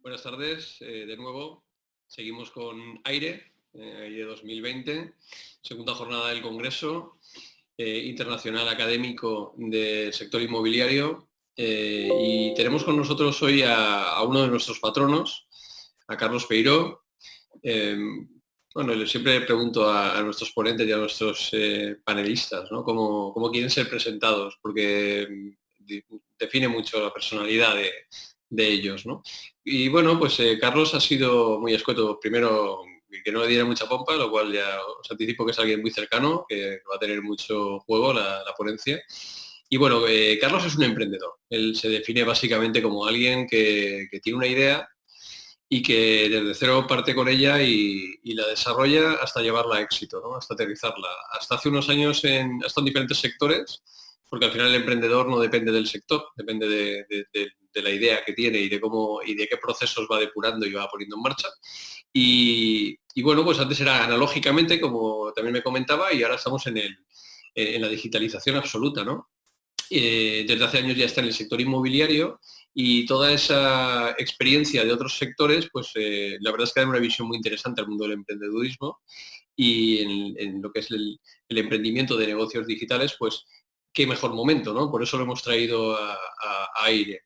Buenas tardes, de nuevo. Seguimos con Aire 2020, segunda jornada del Congreso Internacional Académico del Sector Inmobiliario. Y tenemos con nosotros hoy a uno de nuestros patronos, a Carlos Peiró. Bueno, siempre le pregunto a nuestros ponentes y a nuestros panelistas, ¿no? cómo quieren ser presentados, porque define mucho la personalidad de ellos, ¿no? Y bueno, pues Carlos ha sido muy escueto. Primero, que no le diera mucha pompa, lo cual ya os anticipo que es alguien muy cercano, que va a tener mucho juego la ponencia. Y bueno, Carlos es un emprendedor. Él se define básicamente como alguien que tiene una idea y que desde cero parte con ella y la desarrolla hasta llevarla a éxito, ¿no? Hasta aterrizarla. Hasta hace unos años ha estado en diferentes sectores, porque al final el emprendedor no depende del sector, depende de la idea que tiene y de cómo y de qué procesos va depurando y va poniendo en marcha. Y bueno, pues antes era analógicamente, como también me comentaba, y ahora estamos en la digitalización absoluta, ¿no? Desde hace años ya está en el sector inmobiliario y toda esa experiencia de otros sectores, pues la verdad es que da una visión muy interesante al mundo del emprendedurismo y en lo que es el emprendimiento de negocios digitales, pues qué mejor momento, ¿no? Por eso lo hemos traído a Aire.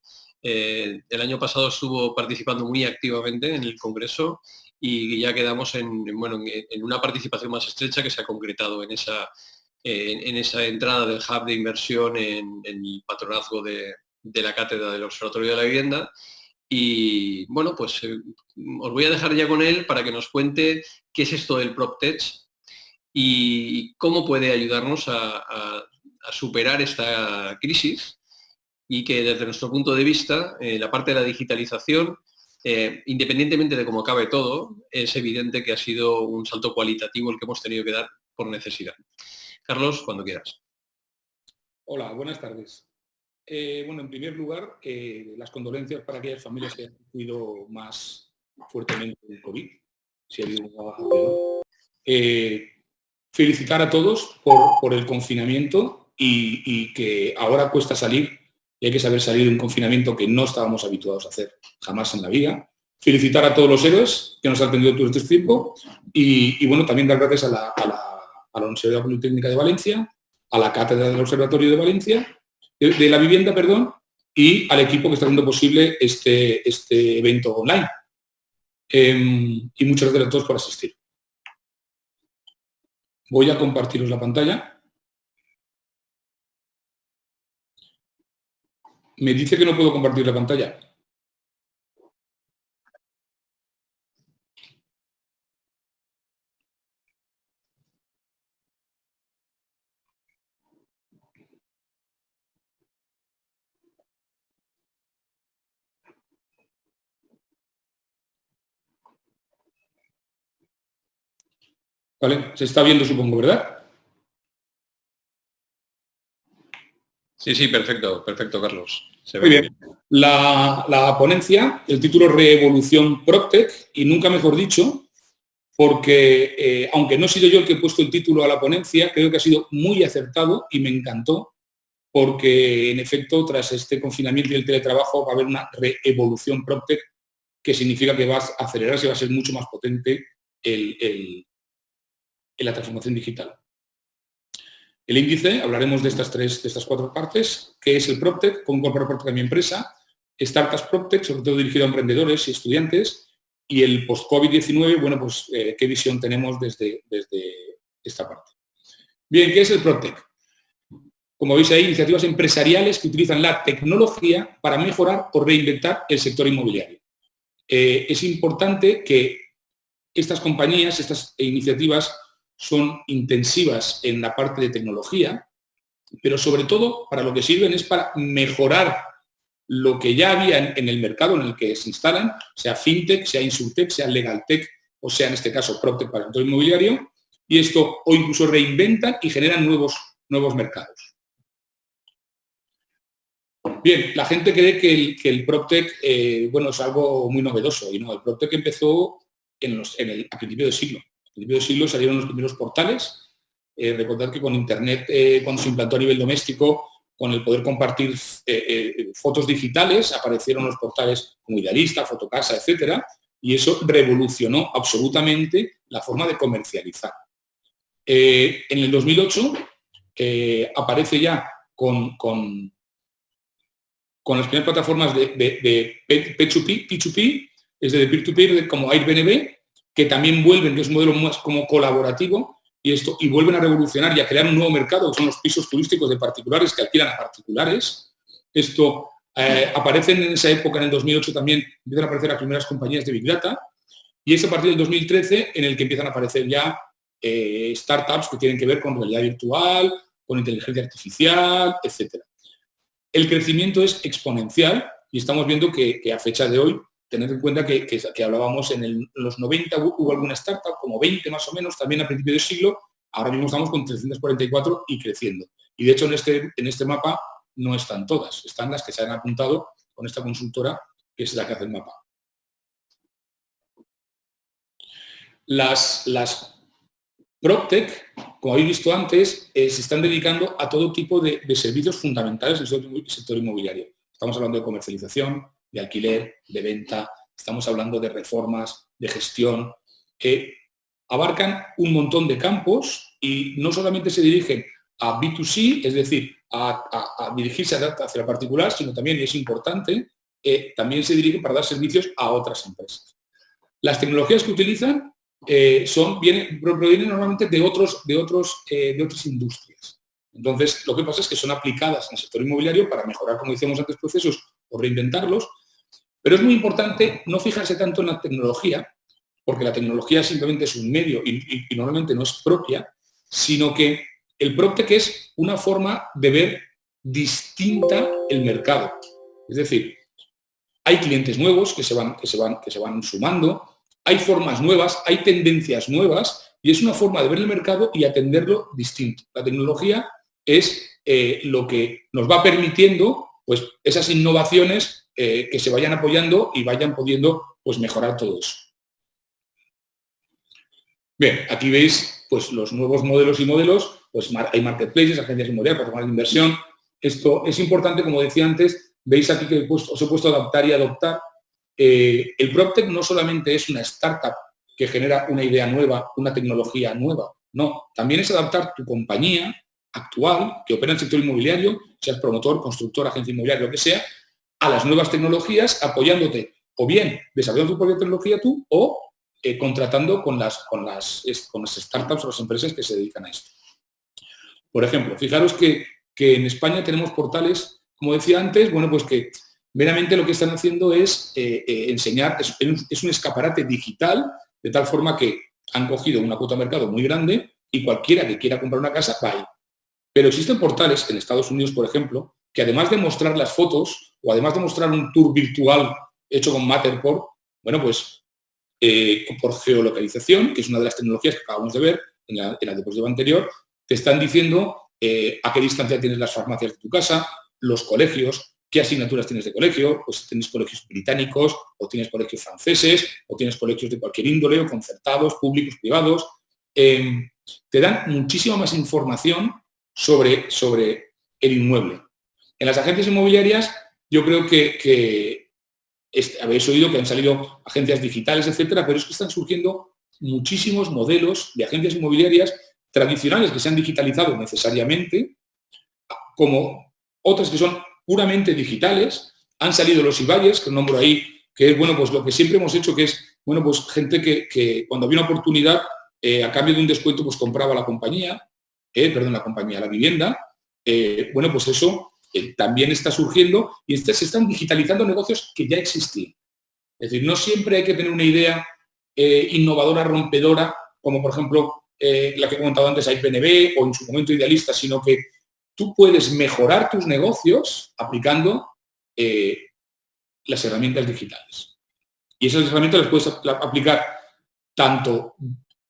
El año pasado estuvo participando muy activamente en el Congreso y ya quedamos en una participación más estrecha que se ha concretado en esa entrada del hub de inversión en el patronazgo de la cátedra del Observatorio de la Vivienda. Y bueno, pues os voy a dejar ya con él para que nos cuente qué es esto del PropTech y cómo puede ayudarnos a superar esta crisis, y que desde nuestro punto de vista, la parte de la digitalización, independientemente de cómo acabe todo, es evidente que ha sido un salto cualitativo el que hemos tenido que dar por necesidad. Carlos, cuando quieras. Hola, buenas tardes. Bueno, en primer lugar, las condolencias para aquellas familias que han sufrido más fuertemente el COVID, si ha habido una baja peor. Felicitar a todos por el confinamiento y que ahora cuesta salir y hay que saber salir de un confinamiento que no estábamos habituados a hacer jamás en la vida. Felicitar a todos los héroes que nos han atendido todo este tiempo y bueno, también dar gracias a la Universidad Politécnica de Valencia, a la Cátedra del Observatorio de Valencia, de la Vivienda, perdón, y al equipo que está haciendo posible este evento online. Y muchas gracias a todos por asistir. Voy a compartiros la pantalla. Me dice que no puedo compartir la pantalla. ¿Vale? Se está viendo, supongo, ¿verdad? Sí, perfecto, Carlos. Muy bien. La ponencia, el título es Revolución PropTech, y nunca mejor dicho, porque aunque no he sido yo el que he puesto el título a la ponencia, creo que ha sido muy acertado y me encantó, porque en efecto, tras este confinamiento y el teletrabajo va a haber una revolución PropTech, que significa que va a acelerarse y va a ser mucho más potente la transformación digital. El índice, hablaremos de estas cuatro partes, que es el PropTech, cómo incorporar PropTech a mi empresa, Startups PropTech, sobre todo dirigido a emprendedores y estudiantes, y el post-COVID-19, bueno, pues qué visión tenemos desde esta parte. Bien, ¿qué es el PropTech? Como veis ahí, iniciativas empresariales que utilizan la tecnología para mejorar o reinventar el sector inmobiliario. Es importante que estas compañías, estas iniciativas, son intensivas en la parte de tecnología, pero sobre todo para lo que sirven es para mejorar lo que ya había en el mercado en el que se instalan, sea fintech, sea insurtech, sea legaltech o sea en este caso proptech para el sector inmobiliario, y esto o incluso reinventan y generan nuevos mercados. Bien, la gente cree que el PropTech bueno, es algo muy novedoso, y no, el PropTech empezó a principio de siglo. A principio de siglo salieron los primeros portales. Recordad que con Internet, cuando se implantó a nivel doméstico, con el poder compartir fotos digitales, aparecieron los portales como Idealista, Fotocasa, etcétera, y eso revolucionó absolutamente la forma de comercializar. En el 2008 aparece ya con las primeras plataformas de P2P, es de peer-to-peer, como Airbnb, que también vuelven, que es un modelo más como colaborativo, y vuelven a revolucionar y a crear un nuevo mercado, que son los pisos turísticos de particulares que alquilan a particulares. Esto aparecen en esa época, en el 2008 también empiezan a aparecer las primeras compañías de Big Data, y es a partir del 2013 en el que empiezan a aparecer ya startups que tienen que ver con realidad virtual, con inteligencia artificial, etc. El crecimiento es exponencial y estamos viendo que a fecha de hoy, tener en cuenta que hablábamos en los 90 hubo alguna startup, como 20 más o menos, también a principios del siglo, ahora mismo estamos con 344 y creciendo. Y de hecho en este mapa no están todas, están las que se han apuntado con esta consultora, que es la que hace el mapa. Las PropTech, como habéis visto antes, se están dedicando a todo tipo de servicios fundamentales en el sector inmobiliario. Estamos hablando de comercialización, de alquiler, de venta, estamos hablando de reformas, de gestión, que abarcan un montón de campos y no solamente se dirigen a B2C, es decir, a dirigirse hacia el particular, sino también, y es importante, también se dirigen para dar servicios a otras empresas. Las tecnologías que utilizan provienen normalmente de otras industrias. Entonces, lo que pasa es que son aplicadas en el sector inmobiliario para mejorar, como decíamos antes, procesos o reinventarlos, pero es muy importante no fijarse tanto en la tecnología, porque la tecnología simplemente es un medio y normalmente no es propia, sino que el PropTech es una forma de ver distinta el mercado. Es decir, hay clientes nuevos que se van sumando, hay formas nuevas, hay tendencias nuevas y es una forma de ver el mercado y atenderlo distinto. La tecnología es lo que nos va permitiendo pues, esas innovaciones que se vayan apoyando y vayan pudiendo pues, mejorar todo eso. Bien, aquí veis pues, los nuevos modelos y modelos, pues hay marketplaces, agencias inmobiliarias, plataformas de inversión. Esto es importante, como decía antes, veis aquí que os he puesto adaptar y adoptar. El PropTech no solamente es una startup que genera una idea nueva, una tecnología nueva, no, también es adaptar tu compañía actual que opera en el sector inmobiliario, seas promotor, constructor, agencia inmobiliaria, lo que sea, a las nuevas tecnologías, apoyándote o bien desarrollando tu propia tecnología tú o contratando con las startups o las empresas que se dedican a esto. Por ejemplo, fijaros que en España tenemos portales, como decía antes, bueno, pues que meramente lo que están haciendo es enseñar, es un escaparate digital, de tal forma que han cogido una cuota de mercado muy grande y cualquiera que quiera comprar una casa va ahí. Pero existen portales en Estados Unidos, por ejemplo, que además de mostrar las fotos o además de mostrar un tour virtual hecho con Matterport, bueno, pues por geolocalización, que es una de las tecnologías que acabamos de ver en la diapositiva anterior, te están diciendo a qué distancia tienes las farmacias de tu casa, los colegios, qué asignaturas tienes de colegio, pues si tienes colegios británicos, o tienes colegios franceses, o tienes colegios de cualquier índole, o concertados, públicos, privados. Te dan muchísima más información sobre el inmueble. En las agencias inmobiliarias, yo creo que habéis oído que han salido agencias digitales, etcétera, pero es que están surgiendo muchísimos modelos de agencias inmobiliarias tradicionales que se han digitalizado necesariamente, como otras que son puramente digitales. Han salido los e-buyers, que nombro ahí, que es bueno, pues lo que siempre hemos hecho, que es bueno, pues gente que cuando había una oportunidad, a cambio de un descuento, pues compraba la compañía, la vivienda. Bueno, pues eso también está surgiendo y se están digitalizando negocios que ya existían. Es decir, no siempre hay que tener una idea innovadora, rompedora, como por ejemplo la que he comentado antes, Airbnb o en su momento Idealista, sino que tú puedes mejorar tus negocios aplicando las herramientas digitales. Y esas herramientas las puedes aplicar tanto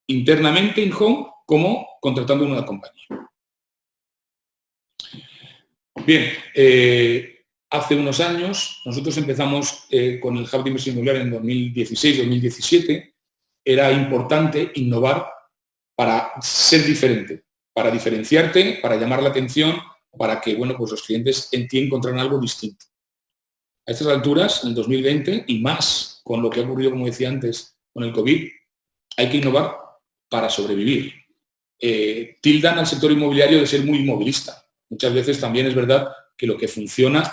internamente in-home como contratando una compañía. Bien, hace unos años nosotros empezamos con el Hub de Inversión Inmobiliaria en 2016-2017. Era importante innovar para ser diferente, para diferenciarte, para llamar la atención, para que, bueno, pues los clientes en ti encontraran algo distinto. A estas alturas, en el 2020, y más con lo que ha ocurrido, como decía antes, con el COVID, hay que innovar para sobrevivir. Tildan al sector inmobiliario de ser muy inmovilista. Muchas veces también es verdad que lo que funciona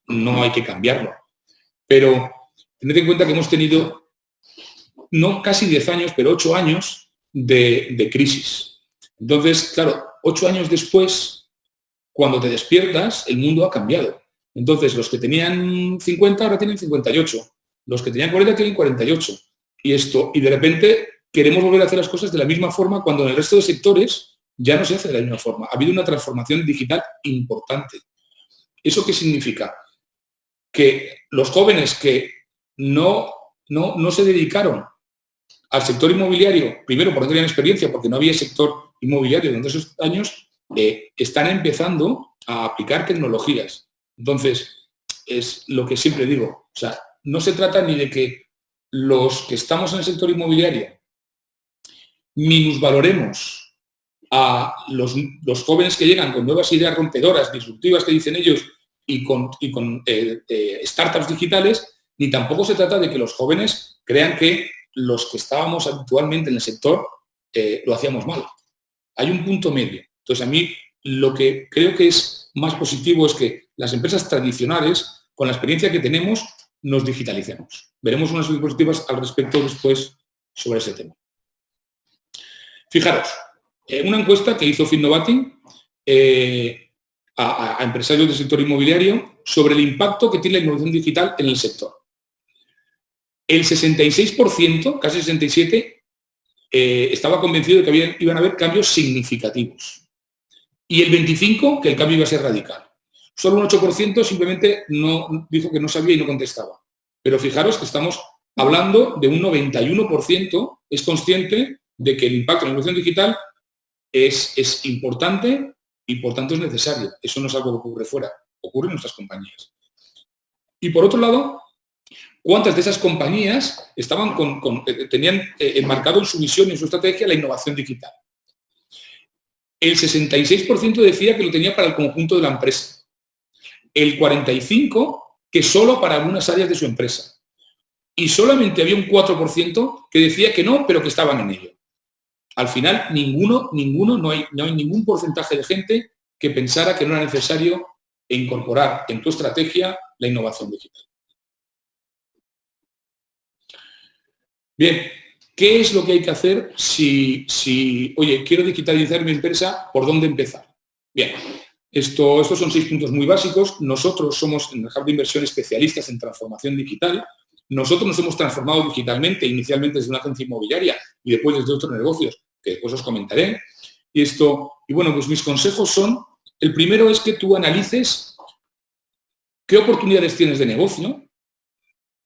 no hay que cambiarlo. Pero tened en cuenta que hemos tenido, no casi 10 años, pero 8 años de crisis. Entonces, claro, 8 años después, cuando te despiertas, el mundo ha cambiado. Entonces, los que tenían 50 ahora tienen 58. Los que tenían 40 tienen 48. Y de repente queremos volver a hacer las cosas de la misma forma cuando en el resto de sectores ya no se hace de la misma forma. Ha habido una transformación digital importante. ¿Eso qué significa? Que los jóvenes que no se dedicaron al sector inmobiliario, primero porque no tenían experiencia, porque no había sector inmobiliario durante esos años, están empezando a aplicar tecnologías. Entonces, es lo que siempre digo. O sea, no se trata ni de que los que estamos en el sector inmobiliario minusvaloremos a los jóvenes que llegan con nuevas ideas rompedoras, disruptivas que dicen ellos, y con startups digitales, ni tampoco se trata de que los jóvenes crean que los que estábamos habitualmente en el sector lo hacíamos mal. Hay un punto medio. Entonces, a mí lo que creo que es más positivo es que las empresas tradicionales, con la experiencia que tenemos, nos digitalicemos. Veremos unas diapositivas al respecto después sobre ese tema. Fijaros, una encuesta que hizo Finnovating a empresarios del sector inmobiliario sobre el impacto que tiene la innovación digital en el sector. El 66%, casi 67%, estaba convencido de que iban a haber cambios significativos. Y el 25% que el cambio iba a ser radical. Solo un 8% simplemente no dijo que no sabía y no contestaba. Pero fijaros que estamos hablando de un 91% es consciente de que el impacto en la innovación digital es importante y por tanto es necesario. Eso no es algo que ocurre fuera, ocurre en nuestras compañías. Y por otro lado, ¿cuántas de esas compañías tenían enmarcado en su misión y en su estrategia la innovación digital? El 66% decía que lo tenía para el conjunto de la empresa. El 45% que solo para algunas áreas de su empresa. Y solamente había un 4% que decía que no, pero que estaban en ello. Al final, no hay ningún porcentaje de gente que pensara que no era necesario incorporar en tu estrategia la innovación digital. Bien, ¿qué es lo que hay que hacer si oye, quiero digitalizar mi empresa, ¿por dónde empezar? Bien, estos son 6 puntos muy básicos. Nosotros somos en el Hub de Inversión especialistas en transformación digital. Nosotros nos hemos transformado digitalmente, inicialmente desde una agencia inmobiliaria y después desde otros negocios, que después os comentaré. Y bueno, pues mis consejos son, el primero es que tú analices qué oportunidades tienes de negocio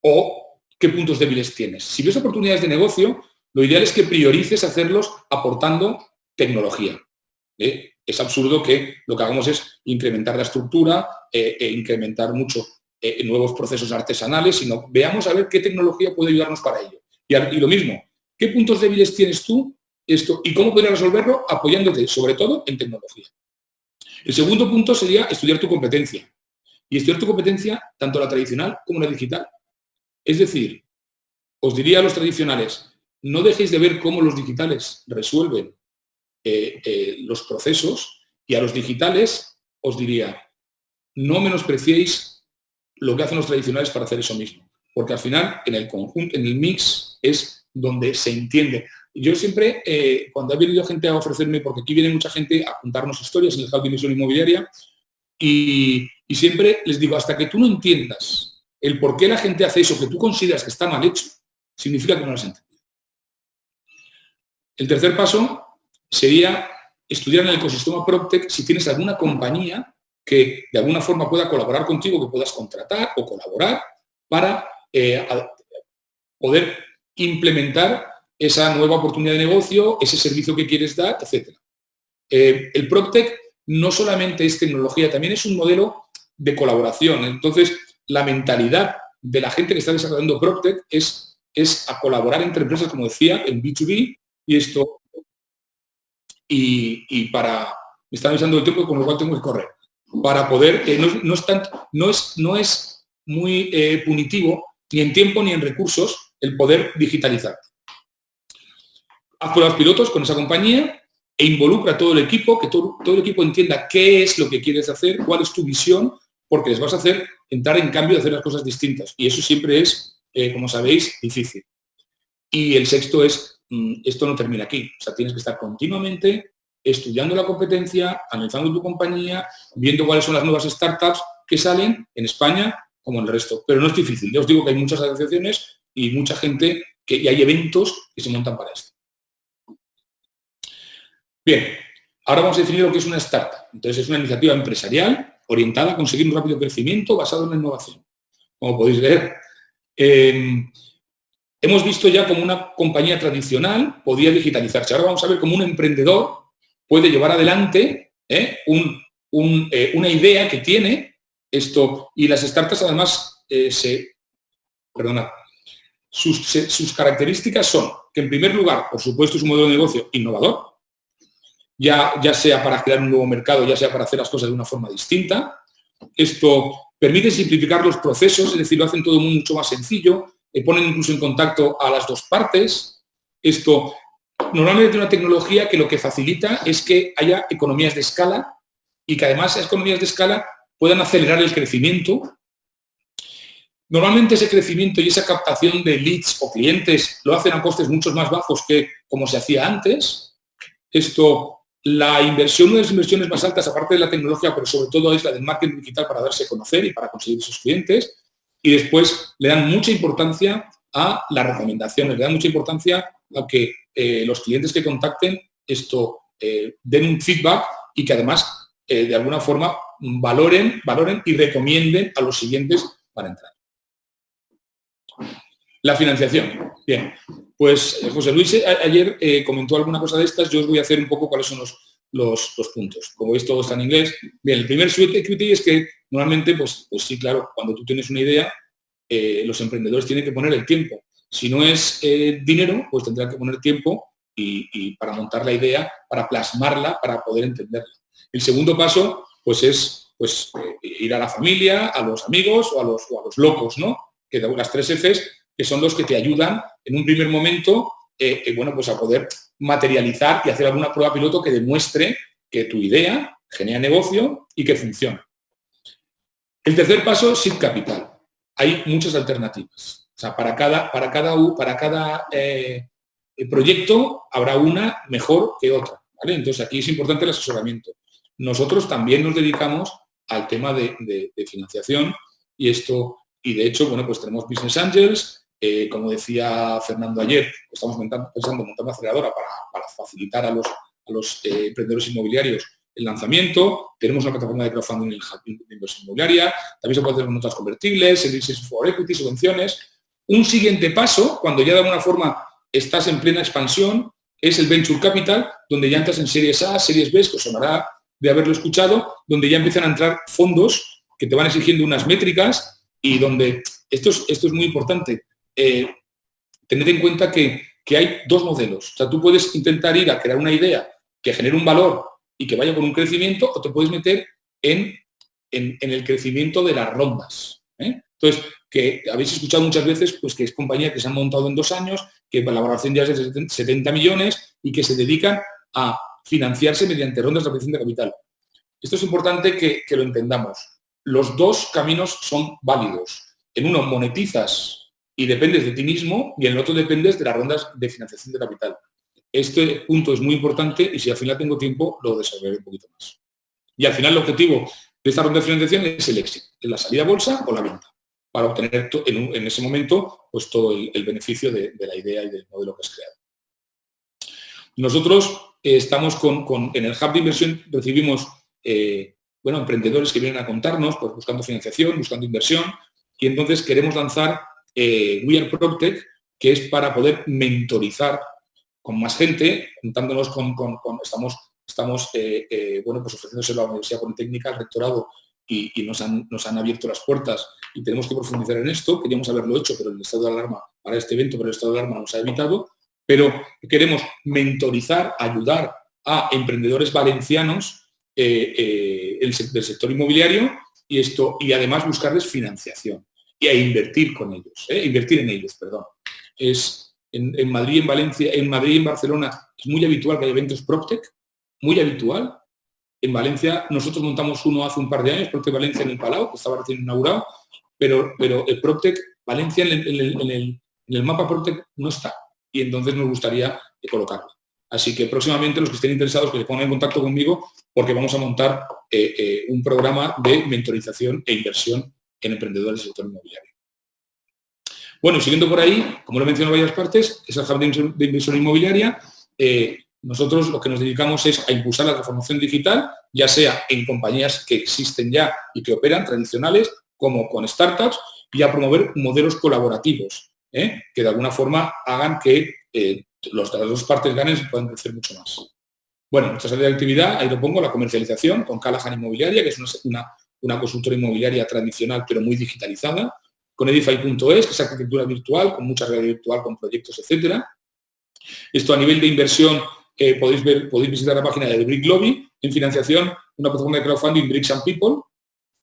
o qué puntos débiles tienes. Si ves oportunidades de negocio, lo ideal es que priorices hacerlos aportando tecnología. Es absurdo que lo que hagamos es incrementar la estructura, incrementar mucho nuevos procesos artesanales, sino veamos a ver qué tecnología puede ayudarnos para ello. Y lo mismo, ¿qué puntos débiles tienes tú y cómo podrías resolverlo? Apoyándote sobre todo en tecnología. El segundo punto sería estudiar tu competencia. Y estudiar tu competencia tanto la tradicional como la digital. Es decir, os diría a los tradicionales, no dejéis de ver cómo los digitales resuelven los procesos, y a los digitales os diría, no menospreciéis lo que hacen los tradicionales para hacer eso mismo, porque al final en el conjunto, en el mix es donde se entiende. Yo siempre, cuando ha venido gente a ofrecerme, porque aquí viene mucha gente a contarnos historias en el Hub de Inversión Inmobiliaria, y siempre les digo, hasta que tú no entiendas el por qué la gente hace eso que tú consideras que está mal hecho, significa que no lo has entendido. El tercer paso sería estudiar en el ecosistema PropTech si tienes alguna compañía que de alguna forma pueda colaborar contigo, que puedas contratar o colaborar para poder implementar esa nueva oportunidad de negocio, ese servicio que quieres dar, etc. El PropTech no solamente es tecnología, también es un modelo de colaboración. Entonces, la mentalidad de la gente que está desarrollando PropTech es a colaborar entre empresas, como decía, en B2B, y para... Me están avisando del tiempo, con lo cual tengo que correr. para poder, no es muy punitivo ni en tiempo ni en recursos el poder digitalizar. Haz pruebas pilotos con esa compañía e involucra a todo el equipo, que todo el equipo entienda qué es lo que quieres hacer, cuál es tu visión, porque les vas a hacer entrar en cambio de hacer las cosas distintas. Y eso siempre es, como sabéis, difícil. Y el sexto es, esto no termina aquí. O sea, tienes que estar continuamente estudiando la competencia, analizando tu compañía, viendo cuáles son las nuevas startups que salen en España como en el resto. Pero no es difícil. Ya os digo que hay muchas asociaciones y mucha gente y hay eventos que se montan para esto. Bien, ahora vamos a definir lo que es una startup. Entonces, es una iniciativa empresarial orientada a conseguir un rápido crecimiento basado en la innovación. Como podéis ver, hemos visto ya cómo una compañía tradicional podía digitalizarse. Ahora vamos a ver cómo un emprendedor puede llevar adelante una idea que tiene esto. Y las startups, además, sus características son que, en primer lugar, por supuesto, es un modelo de negocio innovador, ya sea para crear un nuevo mercado, ya sea para hacer las cosas de una forma distinta. Esto permite simplificar los procesos, es decir, lo hacen todo mucho más sencillo, ponen incluso en contacto a las dos partes. Esto normalmente tiene una tecnología que lo que facilita es que haya economías de escala y que además esas economías de escala puedan acelerar el crecimiento. Normalmente ese crecimiento y esa captación de leads o clientes lo hacen a costes mucho más bajos que como se hacía antes. La inversión, una de las inversiones más altas, aparte de la tecnología, pero sobre todo es la del marketing digital para darse a conocer y para conseguir esos clientes. Y después le dan mucha importancia a las recomendaciones, le dan mucha importancia a que los clientes que contacten den un feedback y que además de alguna forma valoren y recomienden a los siguientes para entrar. La financiación. Bien, pues José Luis ayer comentó alguna cosa de estas. Yo os voy a hacer un poco cuáles son los puntos. Como veis, todo está en inglés. Bien, el primer sweat equity es que normalmente, pues sí, claro, cuando tú tienes una idea, los emprendedores tienen que poner el tiempo. Si no es dinero, pues tendrán que poner tiempo y para montar la idea, para plasmarla, para poder entenderla. El segundo paso, pues es ir a la familia, a los amigos o a los locos, ¿no? Que las 3 Fs, que son los que te ayudan en un primer momento pues a poder materializar y hacer alguna prueba piloto que demuestre que tu idea genera negocio y que funciona. El tercer paso, seed capital. Hay muchas alternativas. O sea, para cada proyecto habrá una mejor que otra, ¿vale? Entonces aquí es importante el asesoramiento. Nosotros también nos dedicamos al tema de financiación y de hecho, bueno, pues tenemos Business Angels. Como decía Fernando ayer, estamos pensando en montar una aceleradora para facilitar a los emprendedores inmobiliarios el lanzamiento. Tenemos una plataforma de crowdfunding en el hub de inversión inmobiliaria. También se puede hacer con notas convertibles, servicios for equity, subvenciones. Un siguiente paso, cuando ya de alguna forma estás en plena expansión, es el Venture Capital, donde ya entras en series A, series B, que os sonará de haberlo escuchado, donde ya empiezan a entrar fondos que te van exigiendo unas métricas y donde esto es muy importante. Tened en cuenta que hay dos modelos. O sea, tú puedes intentar ir a crear una idea que genere un valor y que vaya con un crecimiento, o te puedes meter en el crecimiento de las rondas. Entonces, que habéis escuchado muchas veces pues, que es compañías que se han montado en 2 años, que la valoración ya es de 70 millones y que se dedican a financiarse mediante rondas de ampliación de capital. Esto es importante que lo entendamos. Los dos caminos son válidos. En uno monetizas y dependes de ti mismo y en el otro dependes de las rondas de financiación de capital. Este punto es muy importante y si al final tengo tiempo lo desarrollaré un poquito más. Y al final el objetivo de esta ronda de financiación es el éxito, es la salida a bolsa o la venta, para obtener en ese momento pues todo el beneficio de la idea y del modelo que has creado. Nosotros estamos en el hub de inversión, recibimos emprendedores que vienen a contarnos pues, buscando financiación, buscando inversión, y entonces queremos lanzar We Are PropTech, que es para poder mentorizar con más gente, juntándonos estamos pues ofreciéndose la Universidad Politécnica, el rectorado, y nos han abierto las puertas y tenemos que profundizar en esto. Queríamos haberlo hecho, pero el estado de alarma para este evento, pero el estado de alarma nos ha evitado. Pero queremos mentorizar, ayudar a emprendedores valencianos del sector inmobiliario y además buscarles financiación y invertir en ellos, perdón. En Madrid, en Valencia, en Madrid y en Barcelona es muy habitual que haya eventos PropTech, muy habitual. En Valencia nosotros montamos uno hace un par de años, PropTech Valencia en el Palau, que estaba recién inaugurado, pero el PropTech Valencia en el mapa PropTech no está y entonces nos gustaría colocarlo. Así que próximamente los que estén interesados que se pongan en contacto conmigo porque vamos a montar un programa de mentorización e inversión en emprendedores del sector inmobiliario. Bueno, siguiendo por ahí, como lo he mencionado en varias partes, es el hub de inversión inmobiliaria. Nosotros lo que nos dedicamos es a impulsar la transformación digital, ya sea en compañías que existen ya y que operan, tradicionales, como con startups, y a promover modelos colaborativos, que de alguna forma hagan que las dos partes ganen y puedan crecer mucho más. Bueno, nuestra área de actividad, ahí lo pongo, la comercialización con Callahan Inmobiliaria, que es una consultora inmobiliaria tradicional pero muy digitalizada, con Edify.es, que es arquitectura virtual, con mucha realidad virtual, con proyectos, etcétera. Esto a nivel de inversión, podéis visitar la página de Brick Lobby, en financiación, una plataforma de crowdfunding, Bricks and People,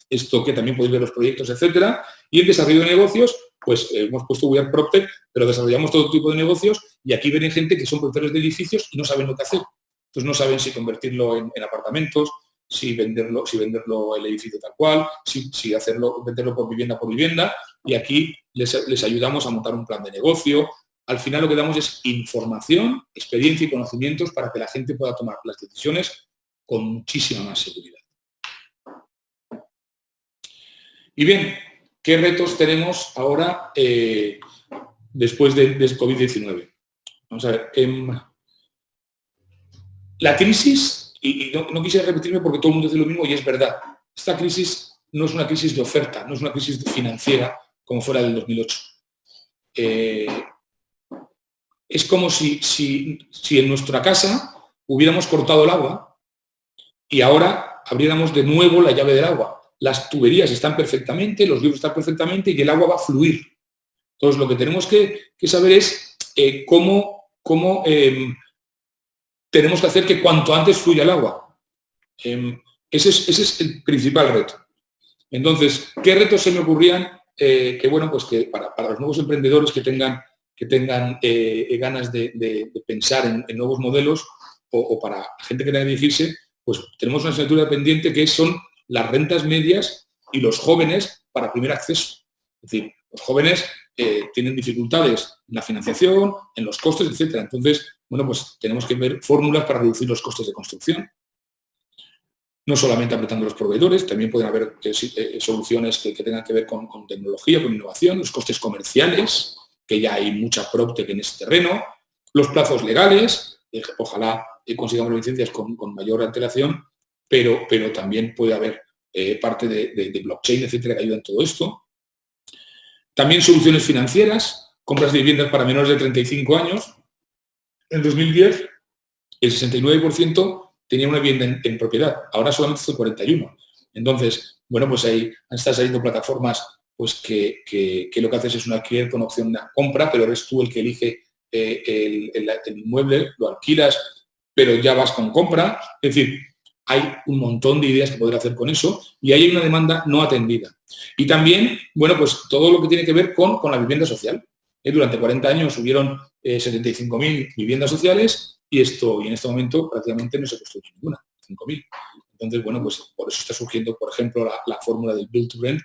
esto que también podéis ver los proyectos, etcétera. Y en desarrollo de negocios, pues hemos puesto We Are PropTech, pero desarrollamos todo tipo de negocios y aquí vienen gente que son propietarios de edificios y no saben lo que hacer. Entonces no saben si convertirlo en apartamentos, si venderlo el edificio tal cual, si venderlo por vivienda, y aquí les ayudamos a montar un plan de negocio. Al final lo que damos es información, experiencia y conocimientos para que la gente pueda tomar las decisiones con muchísima más seguridad. Y bien, ¿qué retos tenemos ahora después del COVID-19? Vamos a ver. La crisis, y no quisiera repetirme porque todo el mundo dice lo mismo y es verdad, esta crisis no es una crisis de oferta, no es una crisis financiera como fuera del 2008. Es como si en nuestra casa hubiéramos cortado el agua y ahora abriéramos de nuevo la llave del agua. Las tuberías están perfectamente, los grifos están perfectamente y el agua va a fluir. Entonces, lo que tenemos que saber es cómo tenemos que hacer que cuanto antes fluya el agua. Ese es el principal reto. Entonces, ¿qué retos se me ocurrían? Que para los nuevos emprendedores que tengan ganas de pensar en nuevos modelos o para gente que tenga que dirigirse, pues tenemos una asignatura pendiente que son las rentas medias y los jóvenes para primer acceso. Es decir, los jóvenes tienen dificultades en la financiación, en los costes, etcétera. Entonces, pues tenemos que ver fórmulas para reducir los costes de construcción. No solamente apretando los proveedores, también pueden haber soluciones que tengan que ver con tecnología, con innovación, los costes comerciales, que ya hay mucha PropTech en ese terreno, los plazos legales, ojalá consigamos licencias con mayor antelación, pero también puede haber parte de blockchain, etcétera, que ayuda en todo esto. También soluciones financieras, compras de viviendas para menores de 35 años. En 2010, el 69% tenía una vivienda en propiedad, ahora solamente es el 41%. Entonces, pues ahí están saliendo plataformas pues que lo que haces es un alquiler con opción de compra, pero eres tú el que elige el inmueble, lo alquilas, pero ya vas con compra. Es decir, hay un montón de ideas que poder hacer con eso y hay una demanda no atendida. Y también, pues todo lo que tiene que ver con la vivienda social. Durante 40 años hubieron 75.000 viviendas sociales y en este momento prácticamente no se construye ninguna, 5.000. Entonces, pues por eso está surgiendo, por ejemplo, la fórmula del Build to Rent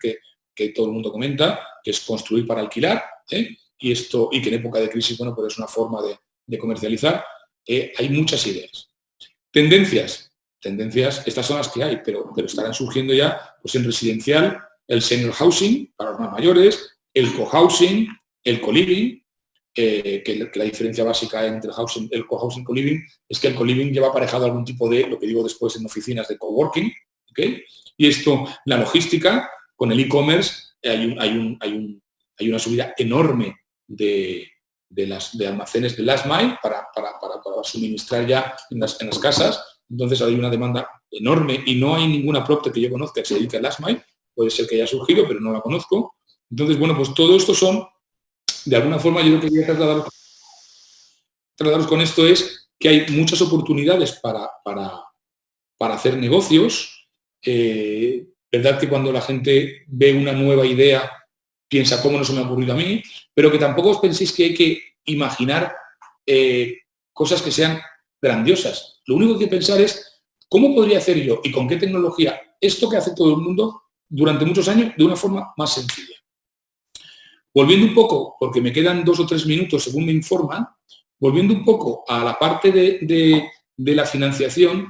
que todo el mundo comenta, que es construir para alquilar, y que en época de crisis, pues es una forma de comercializar. Hay muchas ideas. Tendencias, estas son las que hay, pero estarán surgiendo ya pues en residencial, el senior housing para los más mayores, el cohousing, el co-living, que la diferencia básica entre el cohousing y co-living es que el co-living lleva aparejado algún tipo de, lo que digo después en oficinas de coworking, ¿okay? Y esto, la logística, con el e-commerce hay una subida enorme de almacenes de last mile para suministrar ya en las casas. Entonces hay una demanda enorme y no hay ninguna PropTech que yo conozca que se dedique a last mile. Puede ser que haya surgido, pero no la conozco. Entonces, pues todo esto son, de alguna forma, yo lo que quería trasladaros con esto es que hay muchas oportunidades para para hacer negocios. Verdad que cuando la gente ve una nueva idea piensa cómo no se me ha ocurrido a mí, pero que tampoco os penséis que hay que imaginar cosas que sean grandiosas. Lo único que hay que pensar es cómo podría hacer yo y con qué tecnología esto que hace todo el mundo durante muchos años de una forma más sencilla. Volviendo un poco, porque me quedan 2 o 3 minutos según me informan, volviendo un poco a la parte de la financiación,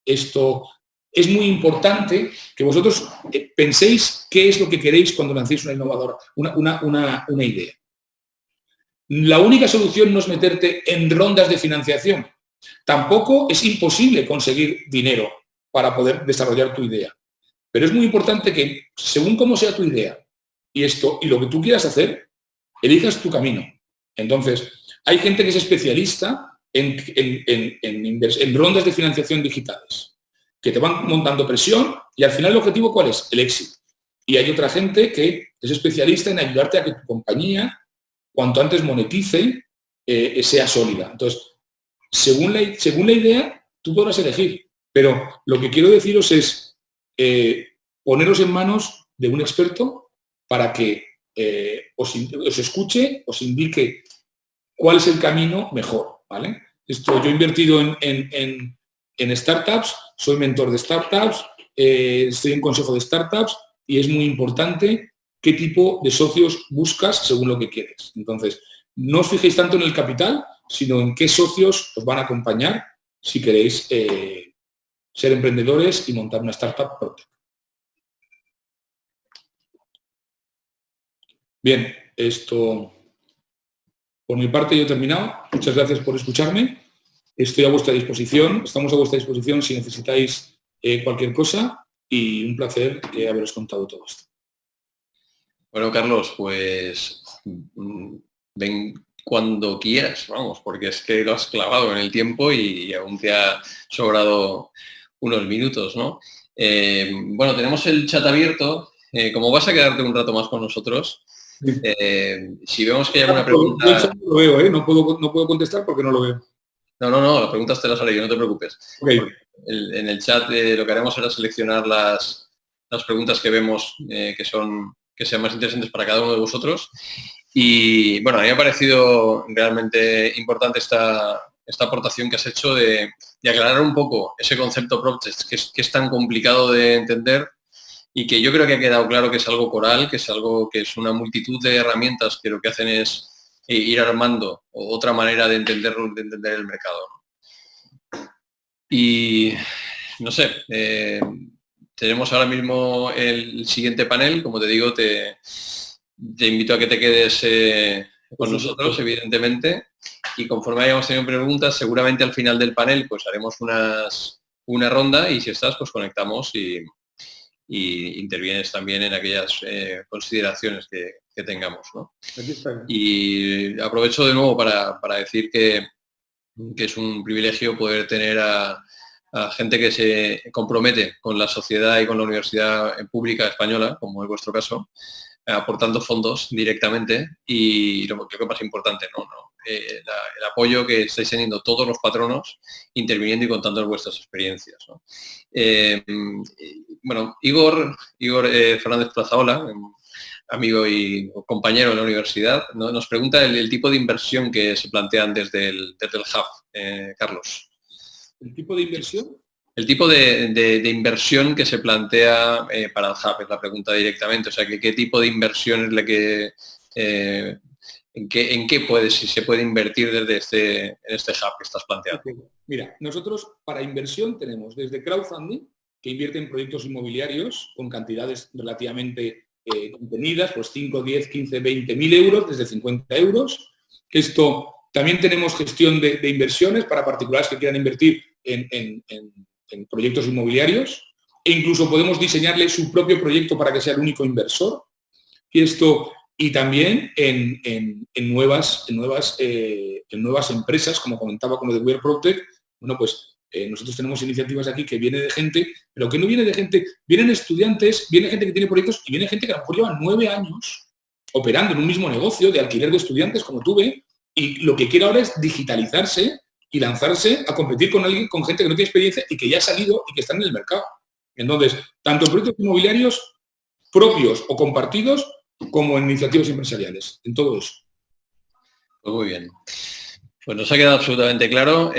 esto es muy importante que vosotros penséis qué es lo que queréis cuando lancéis una innovadora, una idea. La única solución no es meterte en rondas de financiación. Tampoco es imposible conseguir dinero para poder desarrollar tu idea. Pero es muy importante que, según cómo sea tu idea y lo que tú quieras hacer, elijas tu camino. Entonces, hay gente que es especialista en rondas de financiación digitales, que te van montando presión y al final el objetivo, ¿cuál es? El éxito. Y hay otra gente que es especialista en ayudarte a que tu compañía, cuanto antes monetice, sea sólida. Entonces, según la idea, tú podrás elegir. Pero lo que quiero deciros es poneros en manos de un experto para que os escuche, os indique cuál es el camino mejor, ¿vale? Yo he invertido en startups, soy mentor de startups, estoy en consejo de startups y es muy importante qué tipo de socios buscas según lo que quieres. Entonces, no os fijéis tanto en el capital, sino en qué socios os van a acompañar si queréis ser emprendedores y montar una startup PropTech. Bien, por mi parte yo he terminado. Muchas gracias por escucharme. Estoy a vuestra disposición, estamos a vuestra disposición si necesitáis cualquier cosa y un placer haberos contado todo esto. Bueno, Carlos, pues ven cuando quieras, vamos, porque es que lo has clavado en el tiempo y aún te ha sobrado unos minutos, ¿no? Bueno, tenemos el chat abierto. Como vas a quedarte un rato más con nosotros, si vemos que hay alguna pregunta... Yo no lo veo, no puedo contestar porque no lo veo. No, las preguntas te las haré yo, no te preocupes. Okay. En el chat lo que haremos será seleccionar las preguntas que vemos que sean más interesantes para cada uno de vosotros. Y bueno, a mí me ha parecido realmente importante esta aportación que has hecho de aclarar un poco ese concepto PropTech que es tan complicado de entender y que yo creo que ha quedado claro que es algo coral, que es una multitud de herramientas que lo que hacen es ir armando otra manera de entender el mercado. Y no sé, tenemos ahora mismo el siguiente panel. Como te digo, te invito a que te quedes con nosotros, evidentemente, y conforme hayamos tenido preguntas, seguramente al final del panel pues haremos una ronda y si estás, pues conectamos y intervienes también en aquellas consideraciones que tengamos, ¿no? Y aprovecho de nuevo para decir que es un privilegio poder tener a gente que se compromete con la sociedad y con la universidad pública española, como es vuestro caso, aportando fondos directamente y lo que es más importante, el apoyo que estáis teniendo todos los patronos interviniendo y contando vuestras experiencias, ¿no? Bueno, Igor Fernández Plazaola, amigo y compañero de la universidad, ¿no? Nos pregunta el tipo de inversión que se plantean desde el Hub, Carlos. ¿El tipo de inversión? El tipo de inversión que se plantea para el Hub, es la pregunta directamente. O sea, ¿qué tipo de inversión es la que... ¿En qué si se puede invertir desde en este Hub que estás planteando? Mira, nosotros para inversión tenemos desde crowdfunding, que invierte en proyectos inmobiliarios con cantidades relativamente contenidas, pues 5, 10, 15, 20.000 euros, desde 50 euros. Esto también tenemos gestión de inversiones para particulares que quieran invertir en proyectos inmobiliarios e incluso podemos diseñarle su propio proyecto para que sea el único inversor. Y también en nuevas empresas, como comentaba con lo de We Are PropTech. Bueno, pues nosotros tenemos iniciativas aquí que viene de gente, pero que no viene de gente, vienen estudiantes, viene gente que tiene proyectos y viene gente que a lo mejor lleva 9 años operando en un mismo negocio de alquiler de estudiantes como tuve y lo que quiere ahora es digitalizarse y lanzarse a competir con alguien, con gente que no tiene experiencia y que ya ha salido y que está en el mercado. Entonces, tanto en proyectos inmobiliarios propios o compartidos como en iniciativas empresariales, en todo eso. Pues muy bien. Pues nos ha quedado absolutamente claro.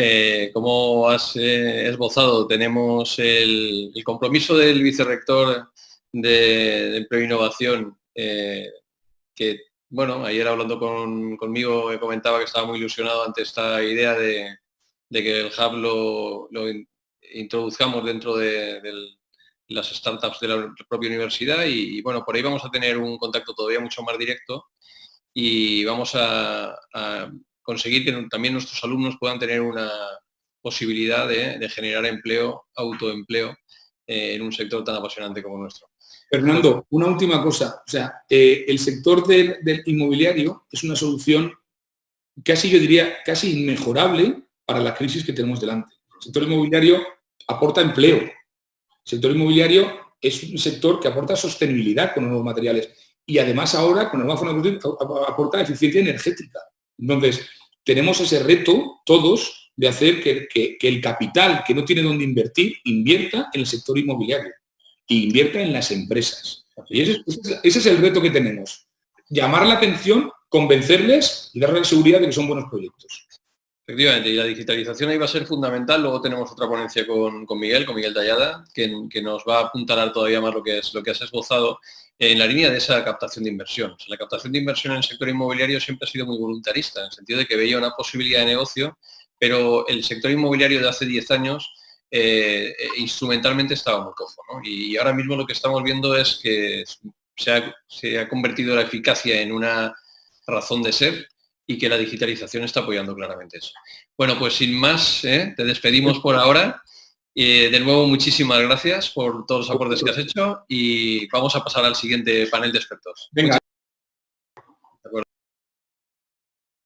Como has esbozado, tenemos el compromiso del vicerrector de Empleo e Innovación, que, bueno, ayer hablando conmigo me comentaba que estaba muy ilusionado ante esta idea de que el hub lo introduzcamos dentro de las startups de la propia universidad y, bueno, por ahí vamos a tener un contacto todavía mucho más directo y vamos a conseguir que también nuestros alumnos puedan tener una posibilidad de generar empleo, autoempleo, en un sector tan apasionante como nuestro. Fernando, una última cosa. O sea, el sector del inmobiliario es una solución casi, yo diría, casi inmejorable para la crisis que tenemos delante. El sector inmobiliario aporta empleo. El sector inmobiliario es un sector que aporta sostenibilidad con los nuevos materiales y además ahora con la nueva forma de producir aporta eficiencia energética. Entonces, tenemos ese reto todos de hacer que el capital que no tiene dónde invertir, invierta en el sector inmobiliario e invierta en las empresas. Y ese es el reto que tenemos. Llamar la atención, convencerles y darles la seguridad de que son buenos proyectos. Efectivamente, y la digitalización ahí va a ser fundamental. Luego tenemos otra ponencia con Miguel Tallada, que nos va a apuntalar todavía más lo que has esbozado en la línea de esa captación de inversión. O sea, la captación de inversión en el sector inmobiliario siempre ha sido muy voluntarista, en el sentido de que veía una posibilidad de negocio, pero el sector inmobiliario de hace 10 años instrumentalmente estaba muy cojo, ¿no? Y ahora mismo lo que estamos viendo es que se ha convertido la eficacia en una razón de ser y que la digitalización está apoyando claramente eso. Bueno, pues sin más, te despedimos por ahora. De nuevo, muchísimas gracias por todos los aportes que has hecho y vamos a pasar al siguiente panel de expertos. Venga.